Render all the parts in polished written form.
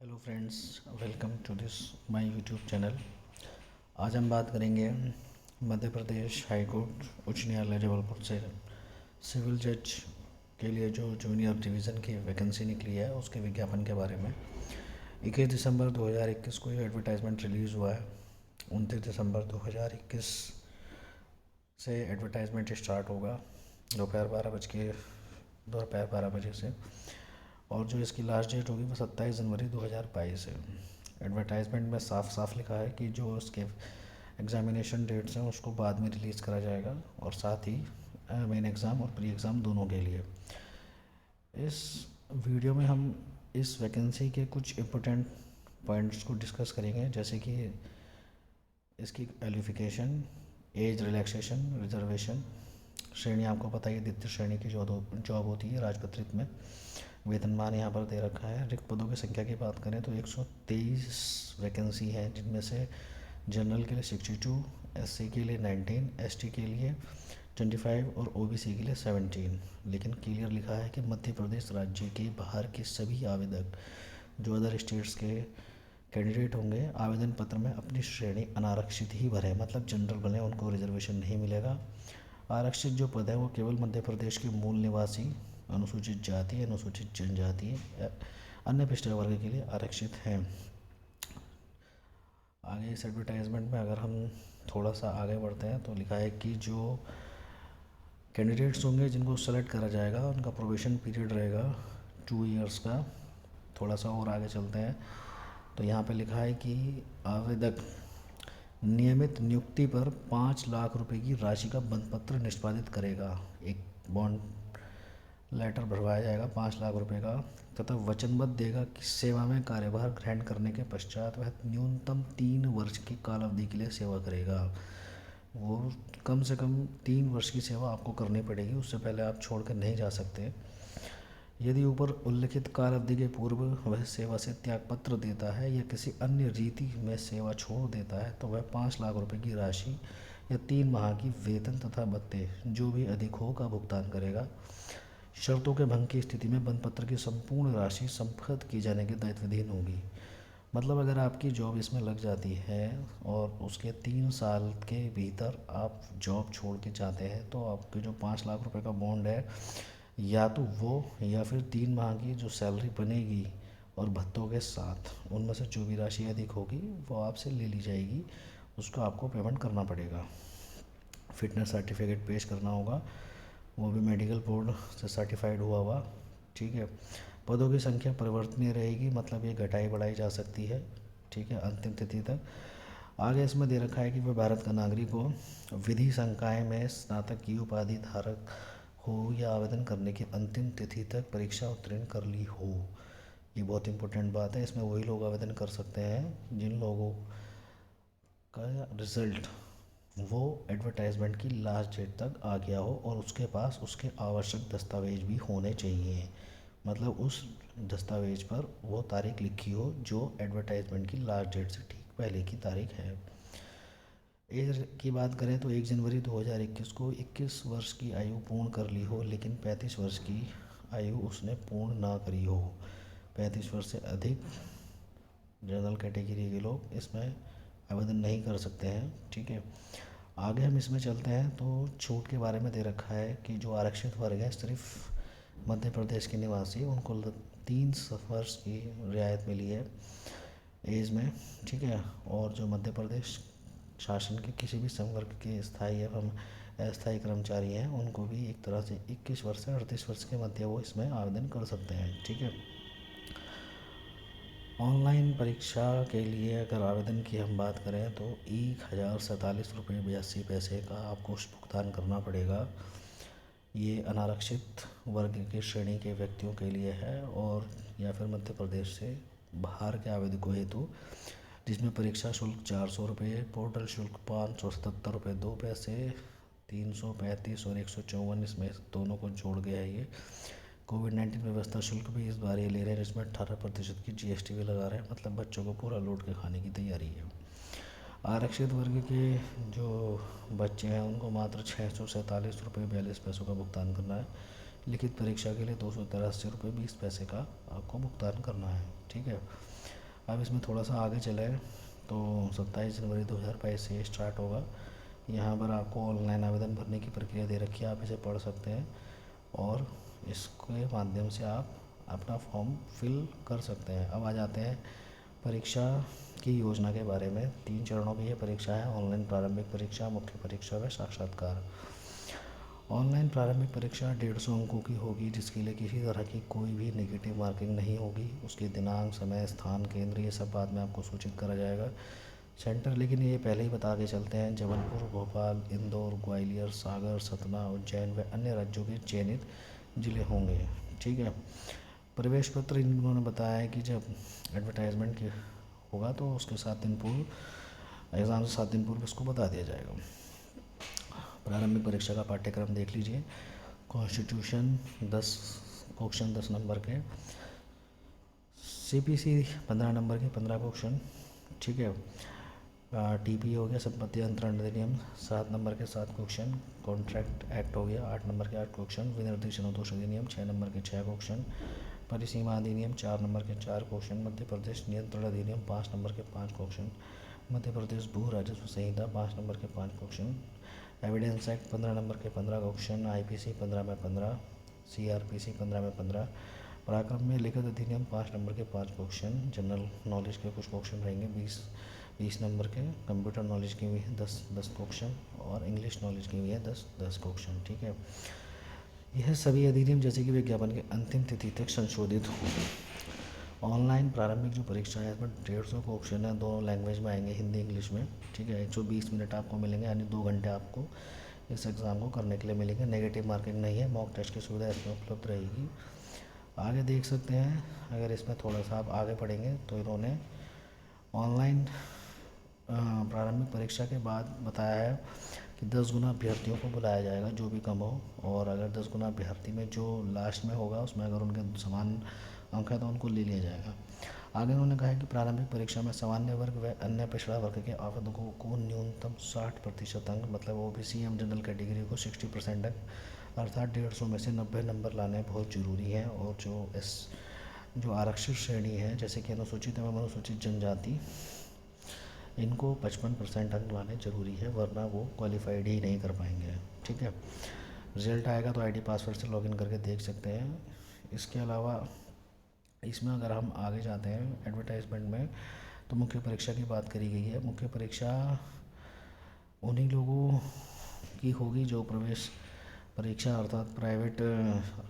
Hello friends, welcome to this my YouTube channel. आज हम बात करेंगे मध्य प्रदेश हाई कोर्ट उच्च न्यायालय जबलपुर से सिविल जज के लिए जो जूनियर डिवीज़न की वैकेंसी निकली है उसके विज्ञापन के बारे में। 21 दिसंबर 2021 को ये एडवर्टाइजमेंट रिलीज़ हुआ है। 29 दिसंबर 2021 से एडवर्टाइजमेंट स्टार्ट होगा दोपहर 12 बजे से, और जो इसकी लास्ट डेट होगी वो 27 जनवरी 2022 है। एडवर्टाइजमेंट में साफ साफ लिखा है कि जो उसके एग्ज़ामिनेशन डेट्स हैं उसको बाद में रिलीज़ करा जाएगा, और साथ ही मेन एग्ज़ाम और प्री एग्ज़ाम दोनों के लिए। इस वीडियो में हम इस वैकेंसी के कुछ इम्पोर्टेंट पॉइंट्स को डिस्कस करेंगे, जैसे कि इसकी क्वालिफ़िकेशन, एज रिलैक्सेशन, रिजर्वेशन, श्रेणी आपको पता है द्वितीय श्रेणी की जॉब होती है राजपत्रित में। वेतनमान यहाँ पर दे रखा है। रिक्त पदों की संख्या की बात करें तो 123 वैकेंसी है, जिनमें से जनरल के लिए 62, एससी के लिए 19, एसटी के लिए 25 और ओबीसी के लिए 17। लेकिन क्लियर लिखा है कि मध्य प्रदेश राज्य के बाहर के सभी आवेदक जो अदर स्टेट्स के कैंडिडेट होंगे आवेदन पत्र में अपनी श्रेणी अनारक्षित ही भरें, मतलब जनरल बने, उनको रिजर्वेशन नहीं मिलेगा। आरक्षित जो पद है वो केवल मध्य प्रदेश के मूल निवासी, अनुसूचित जाति, अनुसूचित जनजाति, अन्य पिछड़े वर्ग के लिए आरक्षित हैं। आगे इस एडवर्टाइजमेंट में अगर हम थोड़ा सा आगे बढ़ते हैं तो लिखा है कि जो कैंडिडेट्स होंगे जिनको सेलेक्ट करा जाएगा उनका प्रोबेशन पीरियड रहेगा 2 इयर्स का। थोड़ा सा और आगे चलते हैं तो यहाँ पे लिखा है कि आवेदक नियमित नियुक्ति पर 5 लाख रुपए की राशि का बंध पत्र निष्पादित करेगा। एक बॉन्ड लेटर भरवाया जाएगा 5 लाख रुपए का, तथा वचनबद्ध देगा कि सेवा में कार्यभार ग्रहण करने के पश्चात वह न्यूनतम 3 वर्ष की काल अवधि के लिए सेवा करेगा। वो कम से कम 3 वर्ष की सेवा आपको करनी पड़ेगी, उससे पहले आप छोड़ कर नहीं जा सकते। यदि ऊपर उल्लिखित काल अवधि के पूर्व वह सेवा से त्यागपत्र देता है या किसी अन्य रीति में सेवा छोड़ देता है तो वह 5 लाख रुपए की राशि या 3 माह की वेतन तथा भत्ते जो भी अधिक हो का भुगतान करेगा। शर्तों के भंग की स्थिति में बंध पत्र की संपूर्ण राशि संपन्न की जाने के दायित्वाधीन होगी। मतलब अगर आपकी जॉब इसमें लग जाती है और उसके 3 साल के भीतर आप जॉब छोड़ के जाते हैं तो आपके जो 5 लाख रुपए का बॉन्ड है, या तो वो या फिर 3 माह की जो सैलरी बनेगी और भत्तों के साथ उनमें से जो भी राशि अधिक होगी वो आपसे ले ली जाएगी, उसको आपको पेमेंट करना पड़ेगा। फिटनेस सर्टिफिकेट पेश करना होगा, वो भी मेडिकल बोर्ड से सर्टिफाइड हुआ हुआ। ठीक है। पदों की संख्या परिवर्तनीय रहेगी, मतलब ये घटाई बढ़ाई जा सकती है। ठीक है, अंतिम तिथि तक। आगे इसमें दे रखा है कि वह भारत का नागरिक हो, विधि संकाय में स्नातक की उपाधि धारक हो या आवेदन करने की अंतिम तिथि तक परीक्षा उत्तीर्ण कर ली हो। ये बहुत इंपॉर्टेंट बात है। इसमें वही लोग आवेदन कर सकते हैं जिन लोगों का रिज़ल्ट वो एडवर्टाइजमेंट की लास्ट डेट तक आ गया हो और उसके पास उसके आवश्यक दस्तावेज भी होने चाहिए। मतलब उस दस्तावेज पर वो तारीख लिखी हो जो एडवर्टाइजमेंट की लास्ट डेट से ठीक पहले की तारीख है। एज की बात करें तो 1 जनवरी 2021 को 21 वर्ष की आयु पूर्ण कर ली हो, लेकिन 35 वर्ष की आयु उसने पूर्ण ना करी हो। 35 वर्ष से अधिक जनरल कैटेगरी के लोग इसमें आवेदन नहीं कर सकते हैं। ठीक है। आगे हम इसमें चलते हैं तो छूट के बारे में दे रखा है कि जो आरक्षित वर्ग है सिर्फ मध्य प्रदेश के निवासी, उनको 3 वर्ष की रियायत मिली है एज में। ठीक है। और जो मध्य प्रदेश शासन के किसी भी संवर्ग के स्थायी एवं अस्थायी कर्मचारी हैं उनको भी एक तरह से 21 वर्ष से 38 वर्ष के मध्य वो इसमें आवेदन कर सकते हैं। ठीक है। ऑनलाइन परीक्षा के लिए अगर आवेदन की हम बात करें तो 1047 रुपये 82 पैसे का आपको भुगतान करना पड़ेगा। ये अनारक्षित वर्ग की श्रेणी के व्यक्तियों के लिए है, और या फिर मध्य प्रदेश से बाहर के आवेदकों हेतु, जिसमें परीक्षा शुल्क 400 रुपये, पोर्टल शुल्क 577 रुपये 2 पैसे, 335 और 154 इसमें दोनों को जोड़ गया है। ये कोविड-19 व्यवस्था शुल्क भी इस बार ये ले रहे हैं, जिसमें 18% की जीएसटी भी लगा रहे हैं। मतलब बच्चों को पूरा लूट के खाने की तैयारी है। आरक्षित वर्ग के जो बच्चे हैं उनको मात्र 647 रुपये 42 पैसों का भुगतान करना है। लिखित परीक्षा के लिए 283 रुपये 20 पैसे का आपको भुगतान करना है। ठीक है। अब इसमें थोड़ा सा आगे चले तो 27 जनवरी 2022 से स्टार्ट होगा। यहाँ पर आपको ऑनलाइन आवेदन भरने की प्रक्रिया दे रखी है, आप इसे पढ़ सकते हैं और इसके माध्यम से आप अपना फॉर्म फिल कर सकते हैं। अब आ जाते हैं परीक्षा की योजना के बारे में। 3 चरणों की ये परीक्षा है: ऑनलाइन प्रारंभिक परीक्षा, मुख्य परीक्षा व साक्षात्कार। ऑनलाइन प्रारंभिक परीक्षा 150 अंकों की होगी, जिसके लिए किसी तरह की कोई भी नेगेटिव मार्किंग नहीं होगी। उसकी दिनांक, समय, स्थान, केंद्र ये सब बाद में आपको सूचित करा जाएगा। सेंटर लेकिन ये पहले ही बता के चलते हैं: जबलपुर, भोपाल, इंदौर, ग्वालियर, सागर, सतना, उज्जैन व अन्य राज्यों के चयनित जिले होंगे। ठीक है। प्रवेश पत्र इन्होंने बताया है कि जब एडवर्टाइजमेंट होगा तो उसके 7 दिन पूर्व, एग्ज़ाम से 7 दिन पूर्व इसको बता दिया जाएगा। प्रारंभिक परीक्षा का पाठ्यक्रम देख लीजिए। कॉन्स्टिट्यूशन 10 क्वेश्चन 10 नंबर के, सीपीसी 15 नंबर के 15 क्वेश्चन। ठीक है। टीपी हो गया, संपत्ति अंतरण अधिनियम 7 नंबर के 7 क्वेश्चन। कॉन्ट्रैक्ट एक्ट हो गया 8 नंबर के 8 क्वेश्चन। विनिर्देशन अनुतोष अधिनियम 6 नंबर के 6 क्वेश्चन। परिसीमा अधिनियम 4 नंबर के 4 क्वेश्चन। मध्य प्रदेश नियंत्रण अधिनियम 5 नंबर के 5 क्वेश्चन। मध्य प्रदेश भू राजस्व संहिता 5 नंबर के 5 क्वेश्चन। एविडेंस एक्ट 15 नंबर के 15 क्वेश्चन। आईपीसी 15 में 15, सीआरपीसी 15 में 15। पराक्रम में लिखित अधिनियम 5 नंबर के 5 क्वेश्चन। जनरल नॉलेज के कुछ क्वेश्चन रहेंगे 20 नंबर के। कंप्यूटर नॉलेज के भी 10 क्वेश्चन और इंग्लिश नॉलेज के भी है 10 क्वेश्चन। ठीक है। यह सभी अधिनियम जैसे कि विज्ञापन के अंतिम तिथि तक संशोधित हो। ऑनलाइन प्रारंभिक जो परीक्षा है इसमें 150 क्वेश्चन है, दोनों लैंग्वेज में आएंगे, हिंदी इंग्लिश में। ठीक है। 120 मिनट आपको मिलेंगे, यानी 2 घंटे आपको इस एग्ज़ाम को करने के लिए मिलेंगे। नेगेटिव मार्किंग नहीं है, मॉक टेस्ट की सुविधा इसमें उपलब्ध रहेगी। आगे देख सकते हैं, अगर इसमें थोड़ा सा आप आगे पढ़ेंगे तो इन्होंने ऑनलाइन प्रारंभिक परीक्षा के बाद बताया है कि 10 गुना अभ्यर्थियों को बुलाया जाएगा, जो भी कम हो। और अगर 10 गुना अभ्यर्थी में जो लास्ट में होगा उसमें अगर उनके समान अंक है तो उनको ले लिया जाएगा। आगे उन्होंने कहा है कि प्रारंभिक परीक्षा में सामान्य वर्ग व अन्य पिछड़ा वर्ग के आवेदकों को न्यूनतम 60% अंक, मतलब ओबीसी एवं जनरल कैटेगरी को 60% अंक, अर्थात 150 में से 90 नंबर लाने बहुत ज़रूरी है। और जो आरक्षित श्रेणी है, जैसे कि अनुसूचित एवं अनुसूचित जनजाति, इनको 55% अंक लाने ज़रूरी है, वरना वो क्वालिफाइड ही नहीं कर पाएंगे। ठीक है। रिजल्ट आएगा तो आईडी पासवर्ड से लॉगिन करके देख सकते हैं। इसके अलावा इसमें अगर हम आगे जाते हैं एडवर्टाइजमेंट में, तो मुख्य परीक्षा की बात करी गई है। मुख्य परीक्षा उन्हीं लोगों की होगी जो प्रवेश परीक्षा अर्थात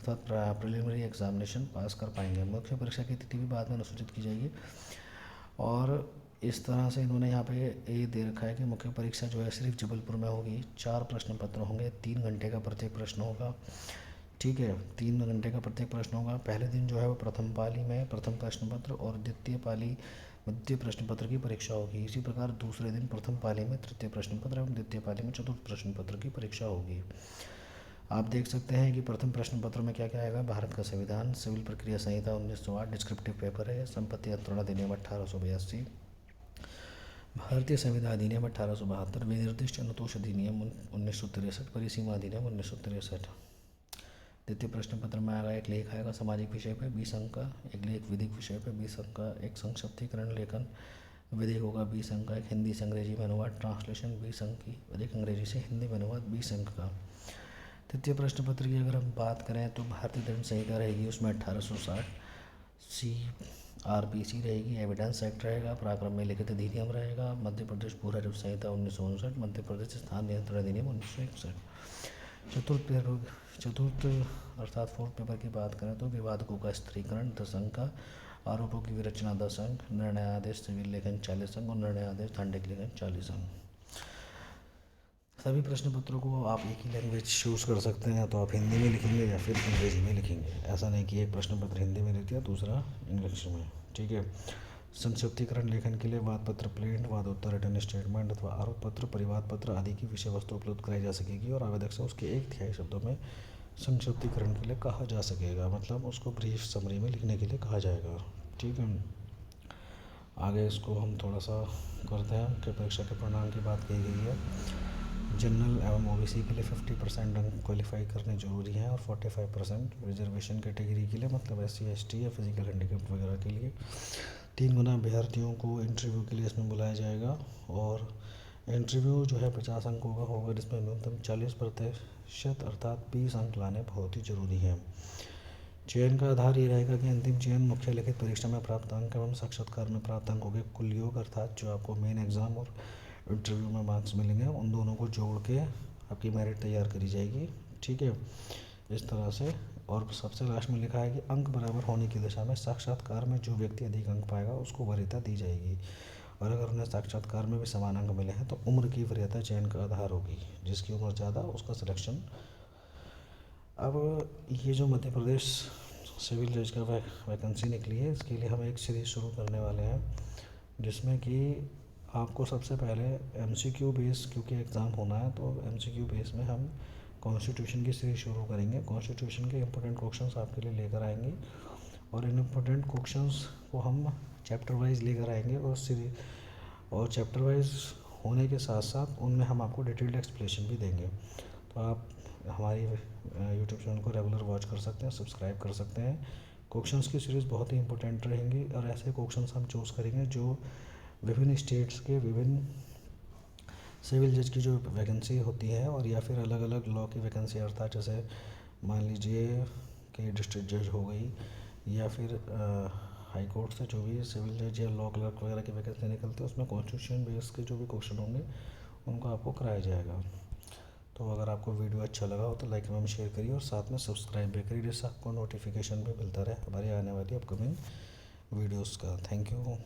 प्रिलिमिनरी एग्जामिनेशन पास कर पाएंगे। मुख्य परीक्षा की तिथि भी बाद में अनुसूचित की जाएगी। और इस तरह से इन्होंने यहाँ पे ये दे रखा है कि मुख्य परीक्षा जो है सिर्फ जबलपुर में होगी। 4 प्रश्न पत्र होंगे, 3 घंटे का प्रत्येक प्रश्न होगा। ठीक है। 3 घंटे का प्रत्येक प्रश्न होगा। पहले दिन जो है वो प्रथम पाली में प्रथम प्रश्न पत्र और द्वितीय पाली द्वितीय प्रश्न पत्र की परीक्षा होगी। इसी प्रकार दूसरे दिन प्रथम पाली में तृतीय प्रश्न पत्र एवं द्वितीय पाली में चतुर्थ प्रश्न पत्र की परीक्षा होगी। आप देख सकते हैं कि प्रथम प्रश्न पत्र में क्या क्या आएगा: भारत का संविधान, सिविल प्रक्रिया संहिता 1908, डिस्क्रिप्टिव पेपर है, संपत्ति अंतरण अधिनियम 1882, भारतीय संविधान अधिनियम 1872, विनिर्दिष्ट अनुतोष अधिनियम 1963, परिसीमा अधिनियम 1963। द्वितीय प्रश्न पत्र में आएगा, एक लेख आएगा सामाजिक विषय पे 20 अंक का, एक लेख विधिक विषय पे 20 अंक का, एक संक्षिप्तीकरण लेखन विधिक होगा 20 अंक का, एक हिंदी से अंग्रेजी में अनुवाद ट्रांसलेशन 20 अंक की, और एक अंग्रेजी से हिंदी में अनुवाद 20 अंक का। तृतीय प्रश्न पत्र की अगर हम बात करें तो भारतीय दंड संहिता रहेगी उसमें 1860, सीआरपीसी रहेगी, एविडेंस एक्ट रहेगा, पराक्रम में लिखित अधिनियम रहेगा, मध्य प्रदेश भू राजस्व संहिता 1959, मध्य प्रदेश स्थान नियंत्रण अधिनियम 1961। चतुर्थ अर्थात 4th पेपर की बात करें तो विवादकों का स्थिरीकरण 10 अंक का, आरोपों की विरचना 10 अंक, निर्णयादेश सिविल लेखन 40 अंक और निर्णयादेश दंडिक लेखन 40 अंक। सभी प्रश्न पत्रों को आप एक ही लैंग्वेज चूज़ कर सकते हैं, तो आप हिंदी में लिखेंगे या फिर अंग्रेजी में लिखेंगे। ऐसा नहीं कि एक प्रश्न पत्र हिंदी में लिख दिया दूसरा इंग्लिश में। ठीक है। संक्षिप्तीकरण लेखन के लिए वाद पत्र, प्लेंट, वादोत्तर, रिटन स्टेटमेंट अथवा आरोप पत्र, परिवाद पत्र आदि की विषय वस्तु उपलब्ध कराई जा सकेगी और आवेदक से उसके 1/3 शब्दों में संक्षिप्तीकरण के लिए कहा जा सकेगा, मतलब उसको ब्रीफ समरी में लिखने के लिए कहा जाएगा। ठीक है। आगे इसको हम थोड़ा सा करते हैं कि परीक्षा के परिणाम की बात की गई है। जनरल एवं ओबीसी के लिए 50% अंक क्वालिफाई करने जरूरी हैं और 45% रिजर्वेशन कैटेगरी के लिए, मतलब SC ST या फिजिकल हैंडीकैप वगैरह के लिए 3 गुना अभ्यर्थियों को इंटरव्यू के लिए इसमें बुलाया जाएगा और इंटरव्यू जो है 50 अंकों का होगा, जिसमें न्यूनतम 40% अर्थात 20 अंक लाने बहुत ही ज़रूरी हैं। चयन का आधार ये रहेगा कि अंतिम चयन मुख्य लिखित परीक्षा में प्राप्त अंक एवं साक्षात्कार में प्राप्त अंकों के कुल योग, अर्थात जो आपको मेन एग्ज़ाम और इंटरव्यू में मार्क्स मिलेंगे उन दोनों को जोड़ के आपकी मेरिट तैयार करी जाएगी। ठीक है, इस तरह से। और सबसे लास्ट में लिखा है कि अंक बराबर होने की दिशा में साक्षात्कार में जो व्यक्ति अधिक अंक पाएगा उसको वरीयता दी जाएगी, और अगर उन्हें साक्षात्कार में भी समान अंक मिले हैं तो उम्र की वरीयता चयन का आधार होगी, जिसकी उम्र ज़्यादा उसका सिलेक्शन। अब ये जो मध्य प्रदेश सिविल जज का वैकेंसी निकली है, इसके लिए हम एक सीरीज़ शुरू करने वाले हैं, जिसमें कि आपको सबसे पहले MCQ बेस, क्योंकि एग्ज़ाम होना है तो MCQ बेस में हम कॉन्स्टिट्यूशन की सीरीज़ शुरू करेंगे। कॉन्स्टिट्यूशन के इंपॉर्टेंट क्वेश्चंस आपके लिए लेकर आएंगे और इन इंपॉर्टेंट क्वेश्चंस को हम चैप्टर वाइज लेकर आएंगे और चैप्टर वाइज होने के साथ साथ उनमें हम आपको डिटेल्ड एक्सप्लेनेशन भी देंगे। तो आप हमारी यूट्यूब चैनल को रेगुलर वॉच कर सकते हैं, सब्सक्राइब कर सकते हैं। क्वेश्चंस की सीरीज़ बहुत ही इंपॉर्टेंट रहेंगी और ऐसे क्वेश्चंस हम चूज़ करेंगे जो विभिन्न स्टेट्स के विभिन्न सिविल जज की जो वैकेंसी होती है, और या फिर अलग अलग लॉ की वैकेंसी, अर्थात जैसे मान लीजिए कि डिस्ट्रिक्ट जज हो गई, या फिर हाई कोर्ट से जो भी सिविल जज या लॉ क्लर्क वगैरह की वैकेंसी निकलती है उसमें कॉन्स्टिट्यूशन बेस के जो भी क्वेश्चन होंगे उनको आपको कराया जाएगा। तो अगर आपको वीडियो अच्छा लगा हो तो लाइक एवं शेयर करिए और साथ में सब्सक्राइब भी करिए, जिससे आपको नोटिफिकेशन भी मिलता रहे हमारी आने वाली अपकमिंग वीडियोज़ का। Thank you.